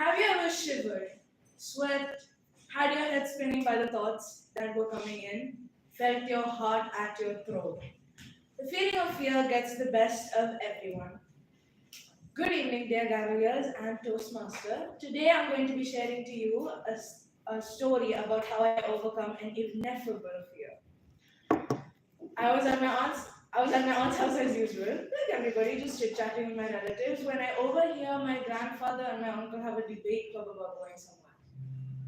Have you ever shivered, sweat, had your head spinning by the thoughts that were coming in, felt your heart at your throat? The feeling of fear gets the best of everyone. Good evening, dear Gaveliers and Toastmaster. Today I'm going to be sharing to you a story about how I overcome an ineffable fear. I was at my aunt's I was at my aunt's house as usual, like everybody, just chit-chatting with my relatives, when I overhear my grandfather and my uncle have a debate club about going somewhere.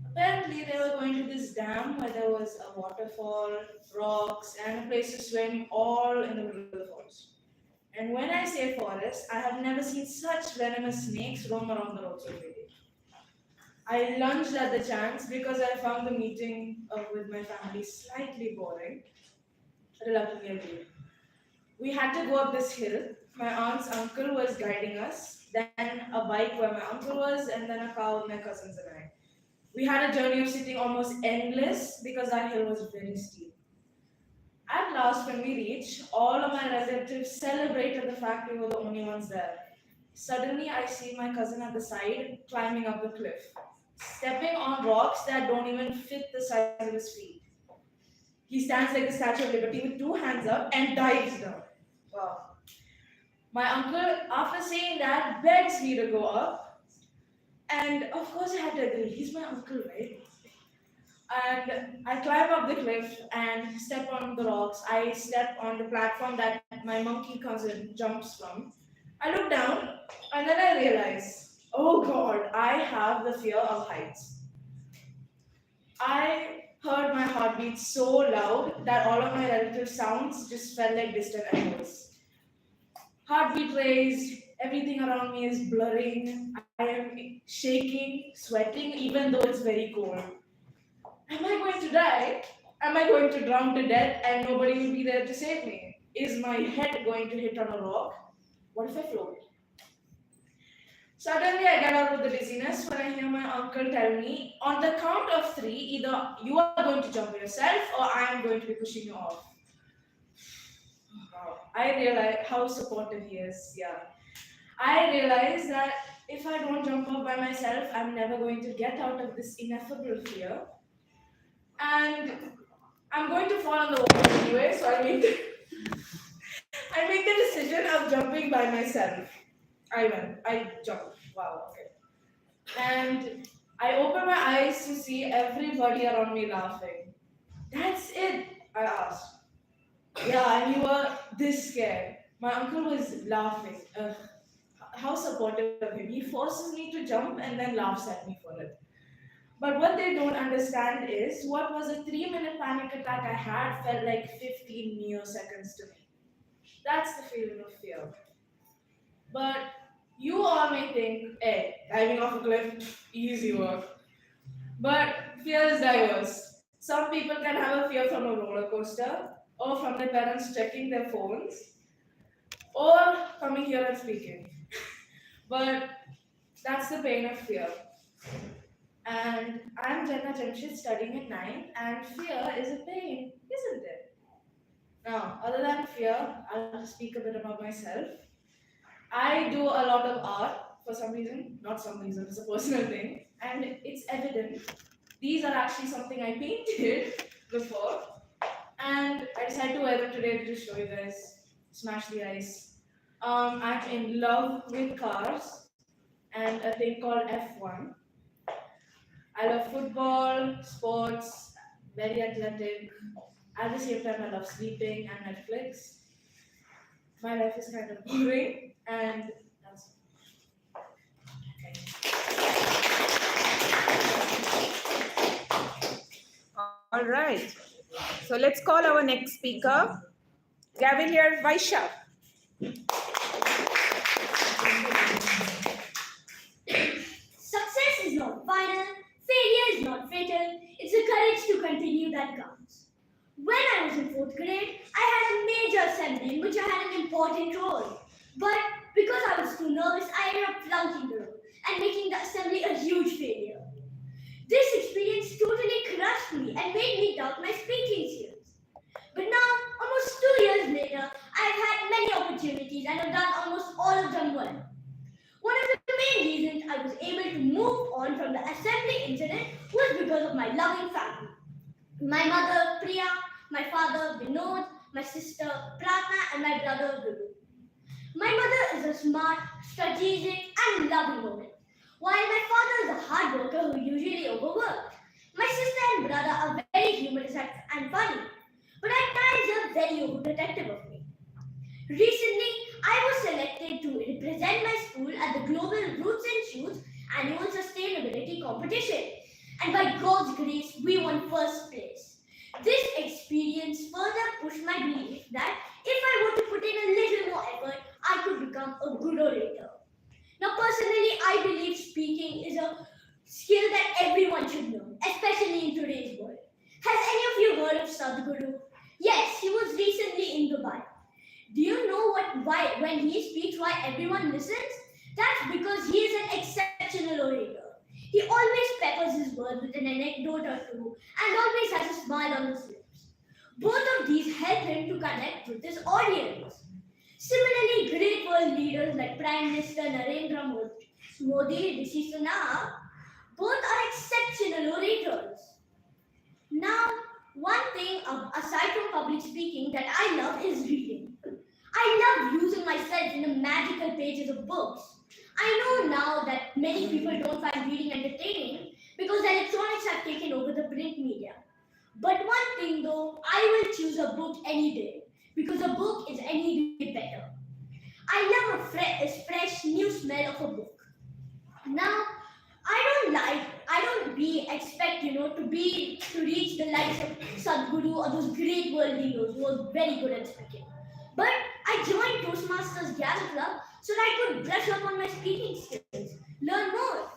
Apparently, they were going to this dam where there was a waterfall, rocks, and a place to swim all in the middle of the forest. And when I say forest, I have never seen such venomous snakes roam around the roads of India. I lunged at the chance because I found the meeting with my family slightly boring. Reluctantly agreed. We had to go up this hill. My aunt's uncle was guiding us, then a bike where my uncle was, and then a car with my cousins and I. We had a journey of sitting almost endless because that hill was very steep. At last, when we reached, all of my relatives celebrated the fact we were the only ones there. Suddenly, I see my cousin at the side climbing up the cliff, stepping on rocks that don't even fit the size of his feet. He stands like the Statue of Liberty with two hands up and dives down. Wow. My uncle, after saying that, begs me to go up. And of course, I had to agree. He's my uncle, right? And I climb up the cliff and step on the rocks. I step on the platform that my monkey cousin jumps from. I look down and then I realize, oh God, I have the fear of heights. I heard my heartbeat so loud that all of my relative sounds just felt like distant echoes. Heartbeat raised, everything around me is blurring. I am shaking, sweating, even though it's very cold. Am I going to die? Am I going to drown to death and nobody will be there to save me? Is my head going to hit on a rock? What if I float? Suddenly, I get out of the dizziness when I hear my uncle tell me, on the count of three, either you are going to jump yourself or I am going to be pushing you off. Wow. I realize how supportive he is. Yeah. I realize that if I don't jump up by myself, I'm never going to get out of this ineffable fear. And I'm going to fall on the water anyway, so I make the decision of jumping by myself. I went. I jumped. Wow, okay. And I opened my eyes to see everybody around me laughing. That's it, I asked. Yeah, and you were this scared. My uncle was laughing. How supportive of him. He forces me to jump and then laughs at me for it. But what they don't understand is what was a 3-minute panic attack I had felt like 15 neoseconds to me. That's the feeling of fear. But you all may think, hey, diving off a cliff, easy work. But fear is diverse. Some people can have a fear from a roller coaster, or from their parents checking their phones, or coming here and speaking. But that's the pain of fear. And I'm Jenna Jamshid studying at 9, and fear is a pain, isn't it? Now, other than fear, I'll speak a bit about myself. I do a lot of art for some reason, not some reason, it's a personal thing, and it's evident. These are actually something I painted before, and I decided to wear them today to just show you guys, smash the ice. I'm in love with cars and a thing called F1. I love football, sports, very athletic. At the same time, I love sleeping and Netflix. My life is kind of boring, and that's All right. So let's call our next speaker, Gavel here, Vaishya. Success is not final, failure is not fatal, it's the courage to continue that counts. When I was in 4th grade, I had a major assembly in which I had an important role. But because I was too nervous, I ended up flunking the role and making the assembly a huge failure. This experience totally crushed me and made me doubt my speaking skills. But now, almost 2 years later, I've had many opportunities and have done almost all of them well. One of the main reasons I was able to move move on from the assembly incident was because of my loving family. My mother, Priya, my father, Vinod, my sister, Pratna, and my brother, Guru. My mother is a smart, strategic, and loving woman, while my father is a hard worker who usually overworks. My sister and brother are very humorous and funny, but at times are very overprotective of me. Recently, I was selected to represent my school at the Global Roots and Shoots annual sustainability competition, and by God's grace, we won first place. This experience further pushed my belief that if I were to put in a little more effort, I could become a good orator. Now, personally, I believe speaking is a skill that everyone should learn, especially in today's world. Has any of you heard of Sadhguru? Yes, he was recently in Dubai. Do you know why when he speaks why everyone listens? That's because he is an exceptional orator. He always peppers his words with an anecdote or two and always has a smile on his lips. Both of these help him to connect with his audience. Similarly, great world leaders like Prime Minister Narendra Modi, Rishi Sunak, both are exceptional orators. Now, one thing aside from public speaking that I love is reading. I love losing myself in the magical pages of books. I know now that many people don't find reading entertaining because electronics have taken over the print media. But one thing though, I will choose a book any day because a book is any day better. I love a fresh new smell of a book. Now, I don't be expect to reach the likes of Sadhguru or those great world leaders who are very good at speaking. But I joined Toastmasters Gavel Club so that I could brush up on my speaking skills, learn more.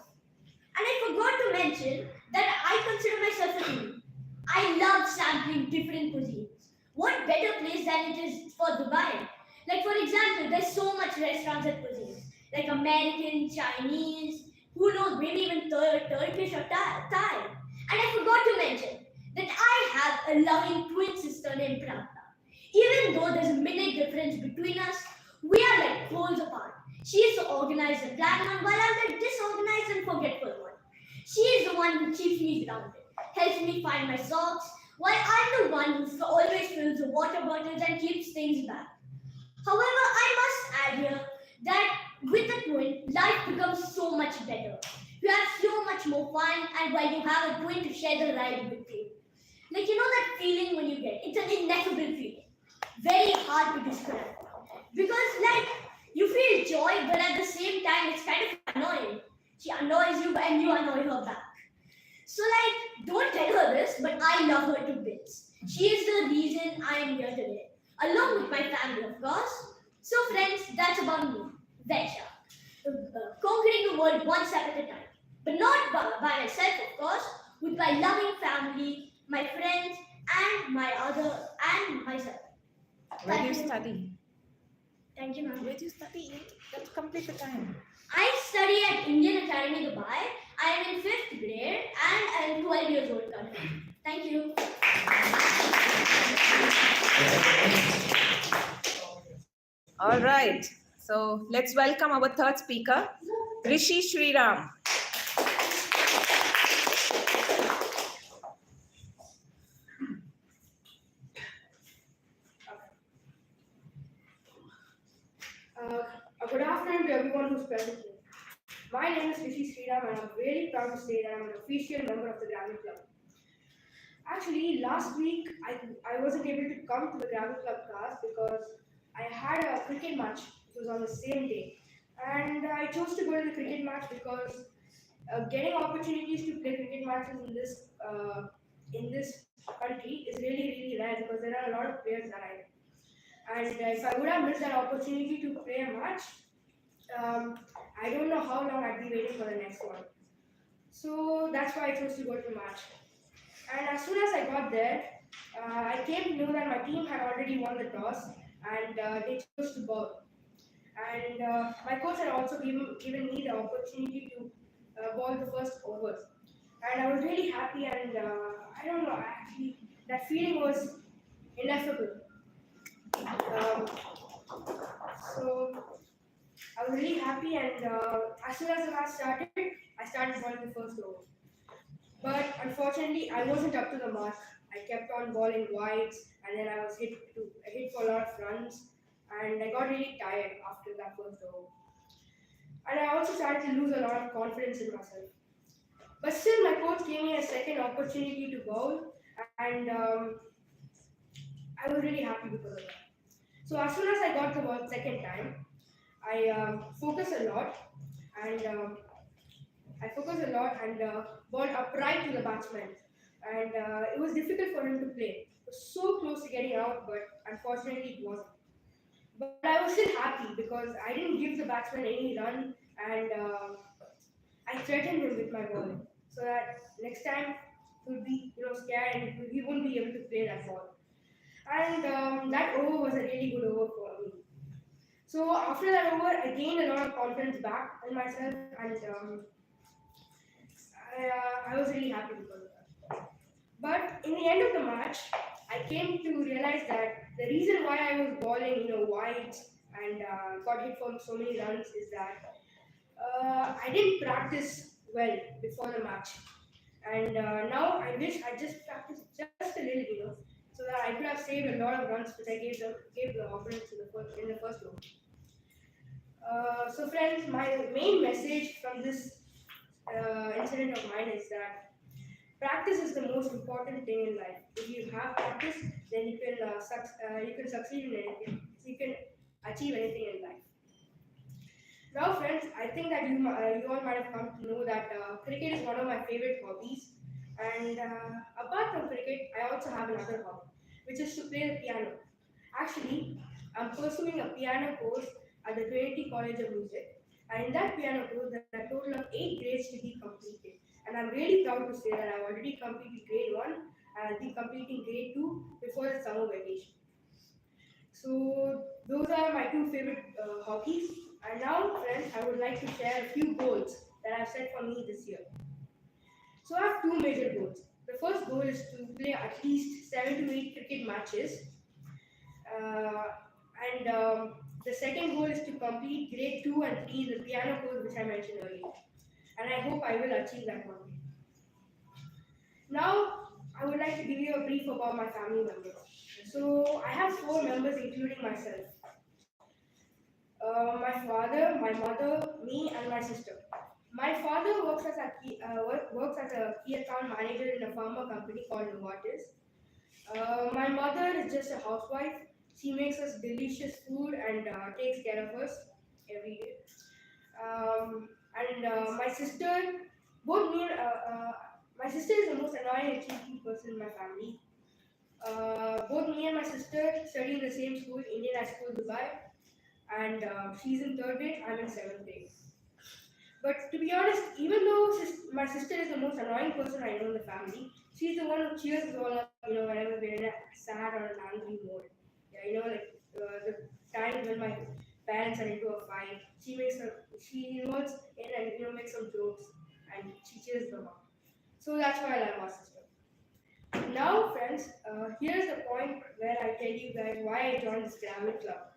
And I forgot to mention that I consider myself a foodie. I love sampling different cuisines. What better place than it is for Dubai? Like for example, there's so much restaurants and cuisines, like American, Chinese, who knows, maybe even Turkish or Thai. And I forgot to mention that I have a loving twin sister named Pratna. Even though there's a minute difference between us, we are like poles apart. She is the organized and planned one, while I'm the disorganized and forgetful one. She is the one who keeps me grounded, helps me find my socks, while I'm the one who always fills the water bottles and keeps things back. However, I must add here that with a twin, life becomes so much better. You have so much more fun, and while you have a twin to share the ride with you. Like, you know that feeling when you get, it's an ineffable feeling. Very hard to describe. Because, like, you feel joy, but at the same time, it's kind of annoying. She annoys you, and you annoy her back. So, like, don't tell her this, but I love her to bits. She is the reason I am here today, along with my family, of course. So, friends, that's about me, Vesha. Conquering the world one step at a time. But not by myself, of course, with my loving family, my friends, and myself. Where do you study? Thank you, ma'am. Where do you study? Let's complete the time. I study at Indian Academy, Dubai. I am in 5th grade and I am 12 years old currently. Thank you. All right. So let's welcome our third speaker, Rishi Sriram. Good afternoon to everyone who's present here. My name is Rishi Sriram and I'm really proud to say that I'm an official member of the Gavel Club. Actually, last week I wasn't able to come to the Gavel Club class because I had a cricket match. It was on the same day. And I chose to go to the cricket match because getting opportunities to play cricket matches in this country is really, really rare because there are a lot of players that I know. And if I would have missed that opportunity to play a match, I don't know how long I'd be waiting for the next one. So that's why I chose to go to the match. And as soon as I got there, I came to know that my team had already won the toss and they chose to bowl. And my coach had also given me the opportunity to bowl the first overs. And I was really happy and I don't know, actually, that feeling was ineffable. So I was really happy and as soon as the match started, I I started bowling the first over. But unfortunately, I wasn't up to the mark. I kept on bowling wides, and then I hit for a lot of runs, and I got really tired after that first over. And I also started to lose a lot of confidence in myself. But still, my coach gave me a second opportunity to bowl, and I was really happy because of that. So as soon as I got the ball second time, I focused a lot, and balled upright to the batsman, and it was difficult for him to play. It was so close to getting out, but unfortunately it wasn't. But I was still happy because I didn't give the batsman any run, and I threatened him with my bowling, so that next time he would be scared and he wouldn't be able to play that ball. And that over was a really good over for me. So after that over, I gained a lot of confidence back in myself, and I was really happy because of that. But in the end of the match, I came to realize that the reason why I was bowling, wide and got hit for so many runs is that I didn't practice well before the match, and now I wish I just practiced just a little, so that I could have saved a lot of runs which I gave the opponents in the first over. So friends, my main message from this incident of mine is that practice is the most important thing in life. If you have practice, then you can succeed in anything. You can achieve anything in life. Now, friends, I think that you all might have come to know that cricket is one of my favorite hobbies. And apart from cricket, I also have another hobby, which is to play the piano. Actually, I'm pursuing a piano course at the Trinity College of Music. And in that piano course, there are a total of 8 grades to be completed. And I'm really proud to say that I've already completed grade 1 and I'll be completing grade 2 before the summer vacation. So those are my two favorite hobbies. And now, friends, I would like to share a few goals that I've set for me this year. So I have two major goals. The first goal is to play at least 7 to 8 cricket matches, uh, and the second goal is to complete grade 2 and 3 in the piano course which I mentioned earlier. And I hope I will achieve that one day. Now, I would like to give you a brief about my family members. So I have 4 members, including myself. My father, my mother, me, and my sister. My father works as a key account manager in a pharma company called Novartis. My mother is just a housewife. She makes us delicious food and takes care of us every day. And my sister, both me and my sister is the most annoying and cheeky person in my family. Both me and my sister study in the same school, Indian High School, Dubai, and she's in third grade. I'm in seventh grade. But to be honest, even though my sister is the most annoying person I know in the family, she's the one who cheers us all up, whenever we're in a sad or an angry mode. Yeah, the times when my parents are into a fight, she involves in and makes some jokes and she cheers them up. So that's why I love my sister. Now, friends, here's the point where I tell you guys why I joined this Gravel Club.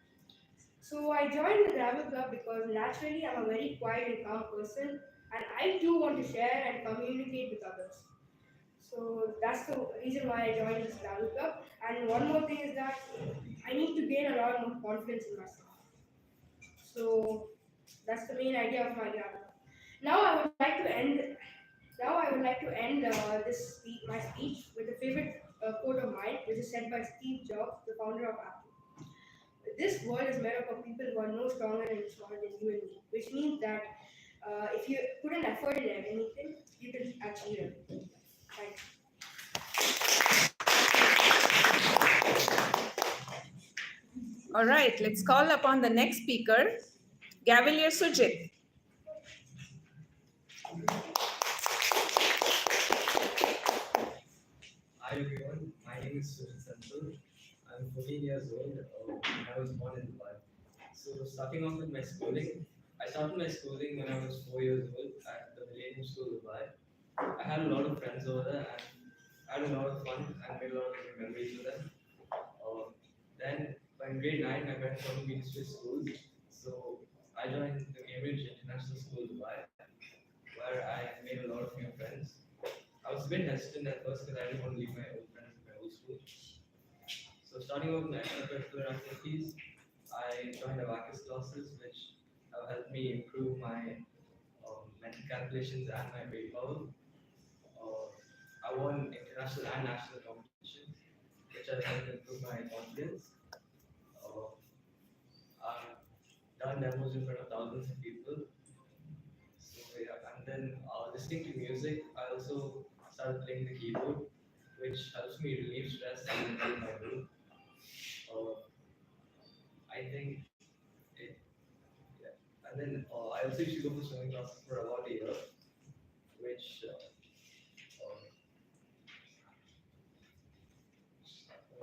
So I joined the Gravel Club because naturally I'm a very quiet and calm person, and I too want to share and communicate with others. So that's the reason why I joined this Gravel Club. And one more thing is that I need to gain a lot more confidence in myself. So that's the main idea of my Gravel Club. Now I would like to end. Now I would like to end my speech with a favorite quote of mine, which is said by Steve Jobs, the founder of Apple. This world is made up of people who are no stronger and smarter than you and me, which means that if you put an effort in anything, you can achieve it. Thanks. All right, let's call upon the next speaker, Gavel Sujit. Hi everyone, my name is Sujit Santul. I'm 14 years old and I was born in Dubai. So starting off with my schooling, I started my schooling when I was 4 years old at the Millennium School Dubai. I had a lot of friends over there and I had a lot of fun and made a lot of good memories with them. Then in grade 9, my parents wanted me to switch schools. So I joined the Cambridge International School Dubai. where I made a lot of new friends. I was a bit hesitant at first because I didn't want to leave my old friends in my old school. So starting out with my extracurricular activities, I joined abacus classes, which have helped me improve my mental calculations and my brain power. I won international and national competitions, which has helped improve my confidence. Uh, I've done demos in front of thousands of people. So yeah, and then listening to music, I also started playing the keyboard, which helps me relieve stress and improve my mood. Uh, I think it, yeah. And then I also used to go for swimming classes for about a year, which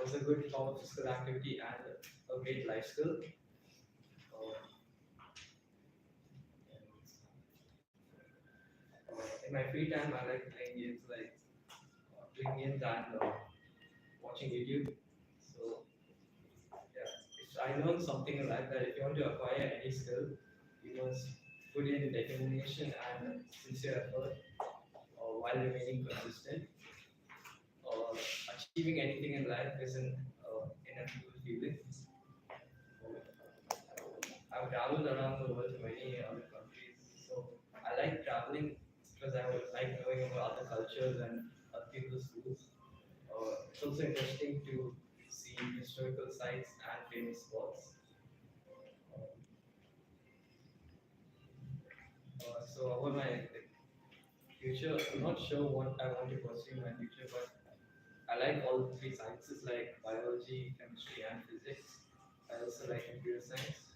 was a good form of physical activity and a great life skill. Uh, in my free time, I like playing games like playing games and watching YouTube. So yeah, I learned something in life that if you want to acquire any skill, you must put in determination and sincere effort while remaining consistent. Achieving anything in life is an inevitable feeling. I've traveled around the world to many other countries, so I like traveling because I would like knowing about other cultures and other people's foods. It's also interesting to see historical sites and famous spots. Um, so about my future, I'm not sure what I want to pursue in my future, but I like all the three sciences like biology, chemistry, and physics. I also like computer science.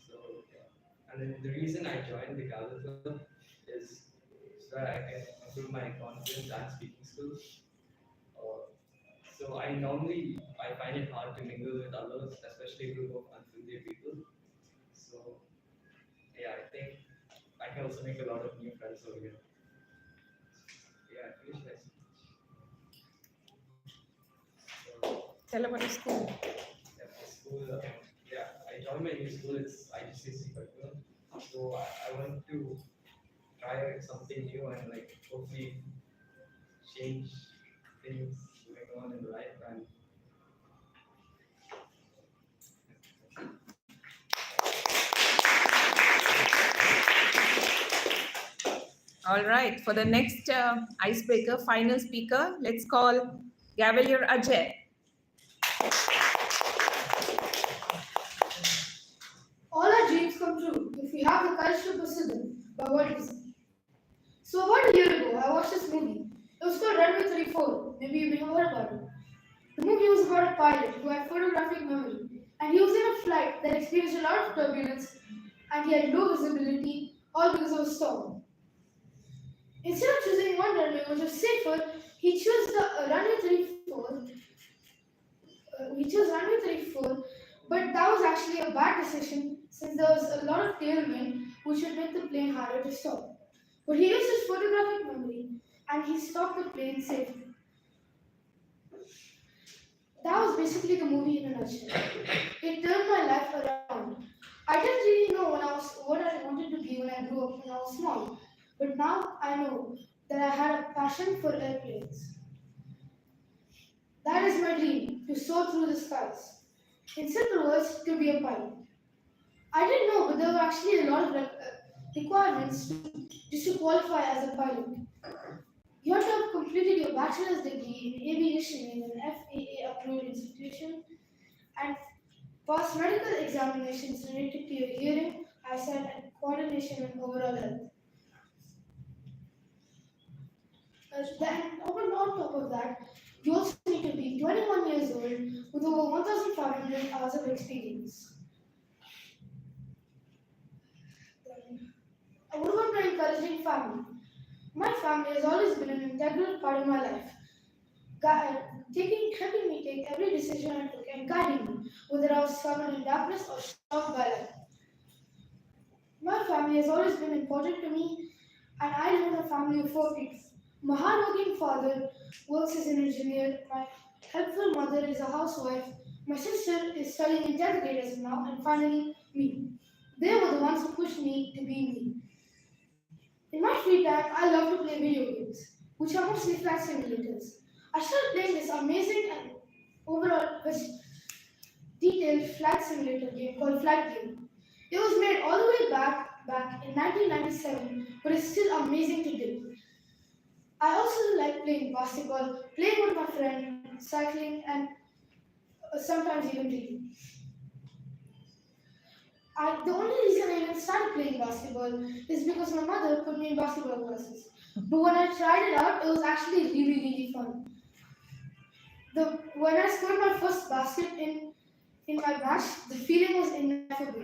So yeah. And then the reason I joined the Gavel Club is so that I can improve my confidence and speaking skills. Uh, so I find it hard to mingle with others, especially a group of unfamiliar people. So yeah, I think I can also make a lot of new friends over here. Yeah, I finished my so Tell about your school. yeah, my school. Yeah, I joined my new school. It's IGCSE curriculum. So I want to try something new and like hopefully change things going on in life and All right. For the next icebreaker, final speaker, let's call Gavalier Ajay. All our dreams come true if we have the courage to pursue them. But what is it? So about a year ago, I watched this movie. It was called Runway 34. Maybe you may have heard about it. The movie was about a pilot who had photographic memory, and he was in a flight that experienced a lot of turbulence, and he had low visibility, all because of a storm. Instead of choosing one runway which was safer, he chose the runway 34. Runway 34, but that was actually a bad decision since there was a lot of tailwind which would make the plane harder to stop. But he used his photographic memory and he stopped the plane safely. That was basically the movie in a nutshell. It turned my life around. I didn't really know what I wanted to be when I grew up when I was small, but now I know that I had a passion for airplanes. That is my dream, to soar through the skies. In simple words, to be a pilot. I didn't know, but there were actually a lot of requirements just to qualify as a pilot. You have to have completed your bachelor's degree in aviation in an FAA approved institution and pass medical examinations related to your hearing, eyesight, and coordination and overall health. Then, on top of that, you also need to be 21 years old with over 1,500 hours of experience. What about my encouraging family? My family has always been an integral part of my life, helping me take every decision I took and guiding me, whether I was covered in darkness or shocked by light. My family has always been important to me, and I live in a family of four people. My hardworking father works as an engineer, my helpful mother is a housewife, my sister is studying in 10th grade as of now, and finally, me. They were the ones who pushed me to be me. In my free time, I love to play video games, which are mostly flight simulators. I started playing this amazing and overall detailed flight simulator game called Flight Game. It was made all the way back in 1997, but it's still amazing today. I also like playing basketball, playing with my friends, cycling, and sometimes even reading. The only reason I even started playing basketball is because my mother put me in basketball classes. But when I tried it out, it was actually really, really fun. When I scored my first basket in my match, the feeling was ineffable.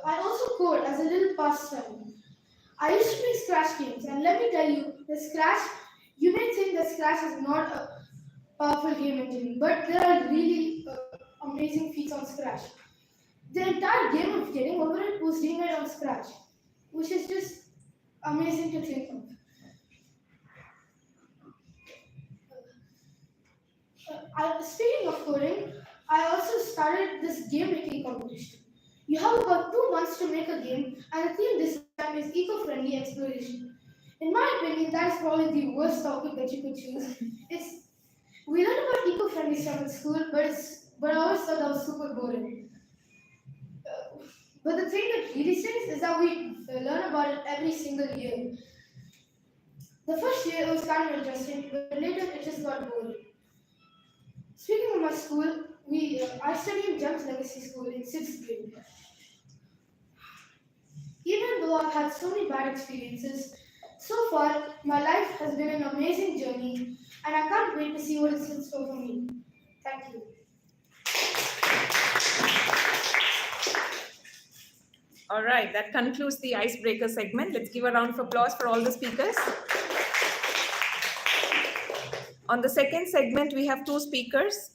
I also code as a little pastime. I used to play Scratch games, and let me tell you, you may think that Scratch is not a powerful game engine, but there are really amazing feats on Scratch. The entire game of getting over it was remade on Scratch, which is just amazing to think of. Speaking of coding, I also started this game making competition. You have about 2 months to make a game, and the theme this time is eco-friendly exploration. In my opinion, that is probably the worst topic that you could choose. We learned about eco-friendly stuff in school, but I always thought that was super boring. But the thing that really stinks is that we learn about it every single year. The first year it was kind of interesting, but later it just got boring. Speaking of my school, I studied in Jump's Legacy School in 6th grade. Even though I've had so many bad experiences, so far my life has been an amazing journey, and I can't wait to see what is in store for me. Thank you. All right, that concludes the icebreaker segment. Let's give a round of applause for all the speakers. On the second segment, we have 2 speakers.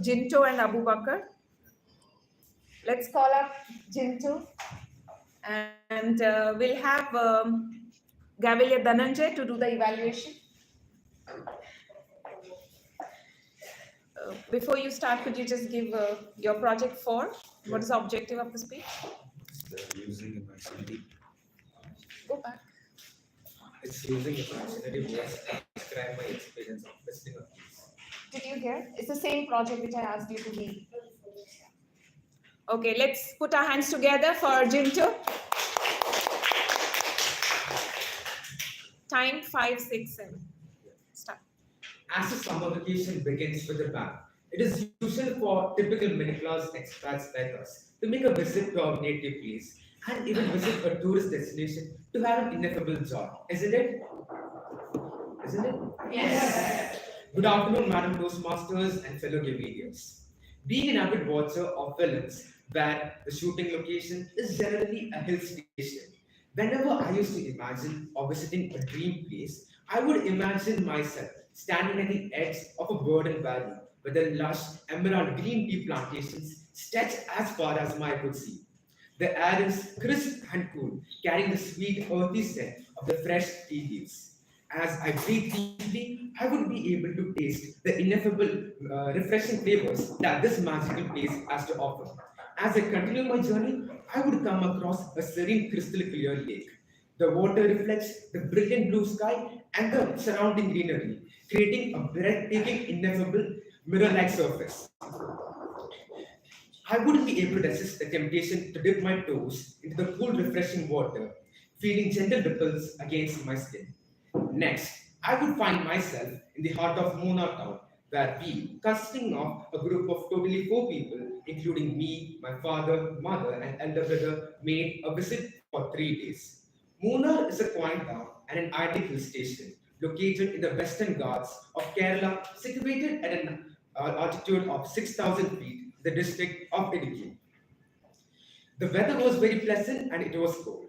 Jinto and Abu Bakr. Let's call up Jinto. And we'll have Gavel Dhananjay to do the evaluation. Before you start, could you just give your project 4? What is the objective of the speech? Using imaginary. Go back. It's using imaginary words to describe my experience of visiting a place. Did you hear? It's the same project which I asked you to lead. Okay, let's put our hands together for Jinto. Time 5, 6, 7. Start. As a summer vacation begins with a bang, it is usual for typical middle-class expats like us to make a visit to our native place and even visit a tourist destination to have an ineffable joy, isn't it? Isn't it? Yes. Good afternoon, Madam Toastmasters and fellow Gavelians. Being an avid watcher of films where the shooting location is generally a hill station, whenever I used to imagine or visiting a dream place, I would imagine myself standing at the edge of a verdant valley where the lush emerald green tea plantations stretch as far as my eye could see. The air is crisp and cool, carrying the sweet earthy scent of the fresh tea leaves. As I breathe deeply, I would be able to taste the ineffable, refreshing flavors that this magical place has to offer. As I continue my journey, I would come across a serene, crystal clear lake. The water reflects the brilliant blue sky and the surrounding greenery, creating a breathtaking, ineffable, mirror-like surface. I wouldn't be able to resist the temptation to dip my toes into the cool, refreshing water, feeling gentle ripples against my skin. Next, I would find myself in the heart of Mona town, where we, consisting of a group of totally 4 people, including me, my father, mother, and elder brother, made a visit for 3 days. Munnar is a quiet town and an idyllic hill station located in the western Ghats of Kerala, situated at an altitude of 6,000 feet, the district of Idukki. The weather was very pleasant and it was cold.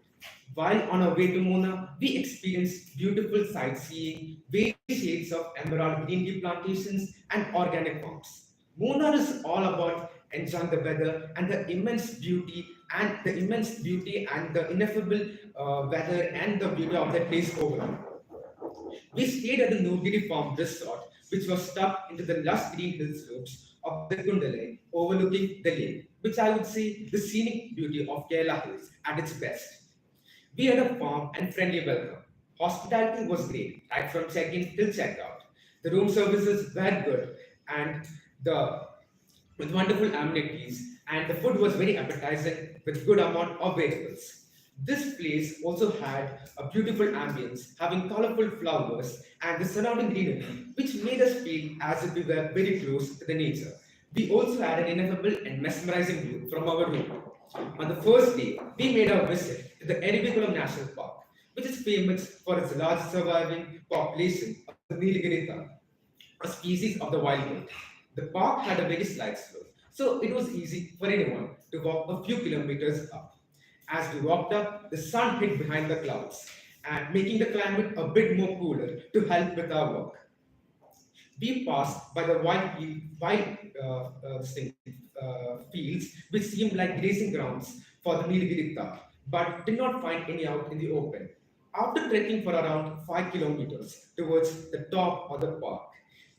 While on our way to Mona, we experienced beautiful sightseeing, various shades of emerald green tea plantations, and organic farms. Mona is all about enjoying the weather and the immense beauty and the ineffable weather and the beauty of that place overall. We stayed at the Nogiri Farm Resort, which was tucked into the lush green hill slopes of the Kundalai overlooking the lake, which I would say the scenic beauty of Kerala Hills at its best. We had a warm and friendly welcome. Hospitality was great, right from check-in till check-out. The room services were good, and the with wonderful amenities, and the food was very appetizing with good amount of vegetables. This place also had a beautiful ambience, having colorful flowers and the surrounding greenery, which made us feel as if we were very close to the nature. We also had an ineffable and mesmerizing view from our room. On the first day, we made our visit to the Erivikulam National Park, which is famous for its large surviving population of the Nilgiri, a species of the wild goat. The park had a very slight slope, so it was easy for anyone to walk a few kilometers up. As we walked up, the sun hid behind the clouds and making the climate a bit more cooler to help with our work. We passed by the fields which seemed like grazing grounds for the Nilgiri, but did not find any out in the open. After trekking for around 5 kilometers towards the top of the park,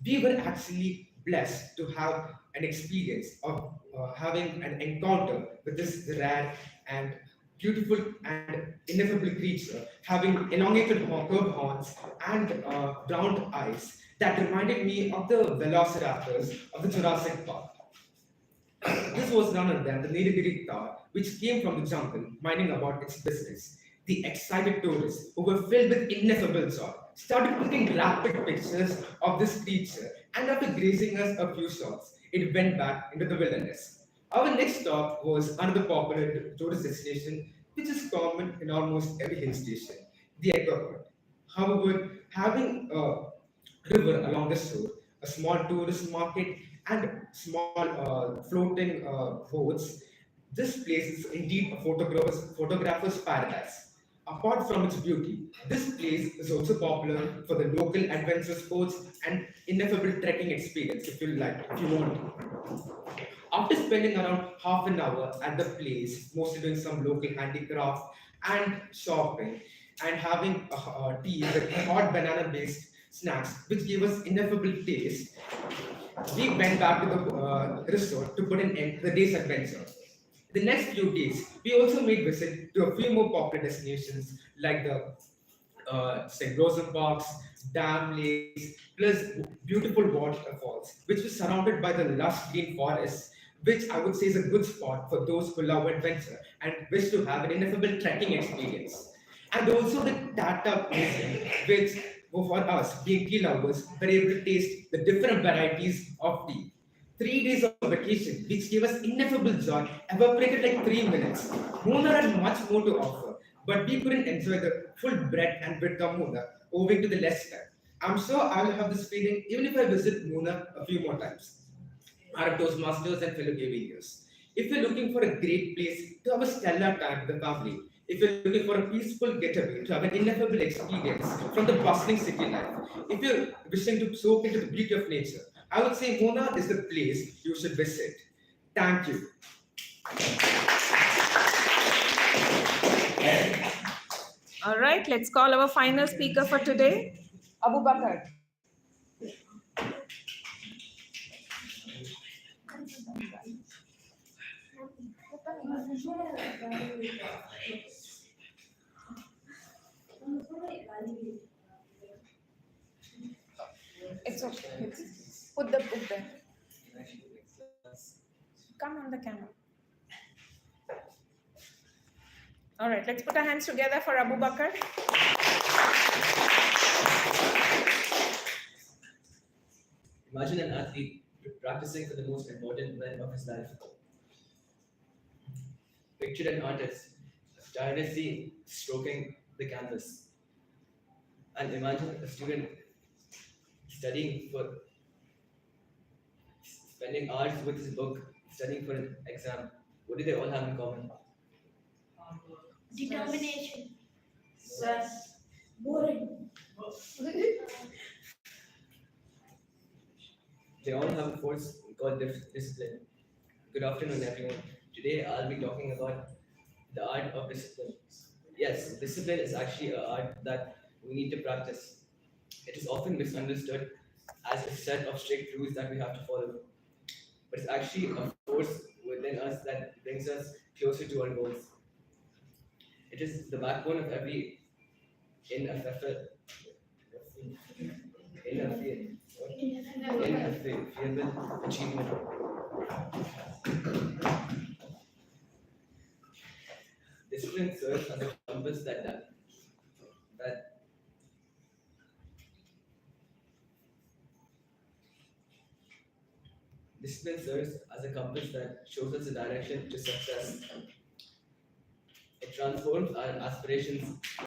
we were actually blessed to have an experience of having an encounter with this rare and beautiful and ineffable creature having elongated curved horns and round eyes that reminded me of the velociraptors of the Jurassic Park. This was none other than the Nilgiri Tower, which came from the jungle, minding about its business. The excited tourists, who were filled with ineffable joy, started taking rapid pictures of this creature, and after grazing us a few shots, it went back into the wilderness. Our next stop was another popular tourist destination, which is common in almost every hill station, the Aquaport. However, having a river along the shore, a small tourist market, and small floating boats, this place is indeed a photographer's paradise. Apart from its beauty, this place is also popular for the local adventure sports and ineffable trekking experience if you want. After spending around half an hour at the place, mostly doing some local handicraft and shopping, and having tea with hot banana based snacks, which gave us ineffable taste, we went back to the resort to put an end to the day's adventure. The next few days, we also made visit to a few more popular destinations like the St. Blossom Parks, dam lakes, plus beautiful waterfalls, which was surrounded by the lush green forests, which I would say is a good spot for those who love adventure and wish to have an ineffable trekking experience. And also the Tata Museum, which for us, being tea lovers, were able to taste the different varieties of tea. 3 days of vacation, which gave us ineffable joy, evaporated like 3 minutes. Mona had much more to offer, but we couldn't enjoy the full breadth and width of Mona owing to the less time. I'm sure I will have this feeling even if I visit Mona a few more times. Our Toastmasters and fellow Gavians. If you're looking for a great place to have a stellar time with the family, if you're looking for a peaceful getaway to have an ineffable experience from the bustling city life, if you're wishing to soak into the beauty of nature, I would say Mona is the place you should visit. Thank you. All right, let's call our final speaker for today, Abu Bakr. It's okay. Put the book there. Come on the camera. All right, let's put our hands together for Abu Bakr. Imagine an athlete practicing for the most important event of his life. Picture an artist tirelessly stroking the canvas. And imagine a student studying for spending hours with his book, studying for an exam. What do they all have in common? Determination. Stress. Boring. They all have a force called discipline. Good afternoon, everyone. Today I'll be talking about the art of discipline. Yes, discipline is actually an art that we need to practice. It is often misunderstood as a set of strict rules that we have to follow. but it's actually a force within us that brings us closer to our goals. It is the backbone of every ineffable achievement. Discipline serves as a compass that discipline serves as a compass that shows us the direction to success. It transforms our aspirations